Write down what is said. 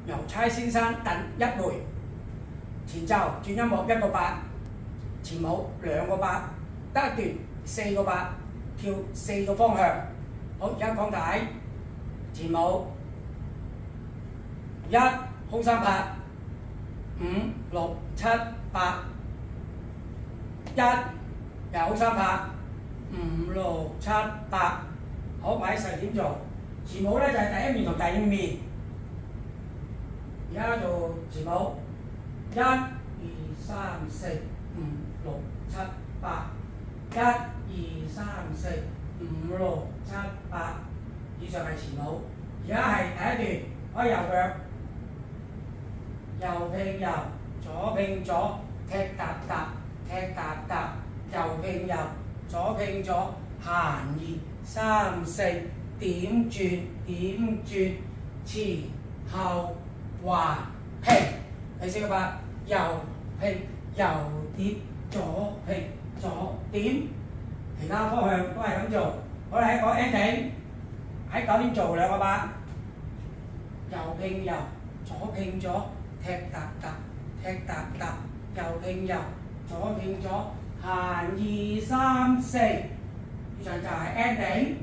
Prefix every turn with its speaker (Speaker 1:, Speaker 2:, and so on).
Speaker 1: 郵差先生等一會。前奏轉音樂1個8，前舞2個8，得一段4個8，跳4個方向。好，而家講解前舞1空3拍5、6、7、8，1又空3拍5、6、7、8。好，我喺細點做前舞咧，就係第一面同第二面。而家做前舞1、2、3、4、5、6、7、8，1、2、3、4、5、6、7、8。以上係前舞。而家係第一段，可以右腳右拼右，左拼左，踢踏踏，踢踏踏，右拼右，左拼左，閒2、3、4，點轉點轉，前後橫拼。第4個8，右拼右點，左拼左點，其他方向都係咁做。我哋喺講 ending， 喺9點做2個8，右拼右，左拼左，踢踏踏，踢踏踏，右拼右，左拼左，閒2、3、4。以上就係 ending。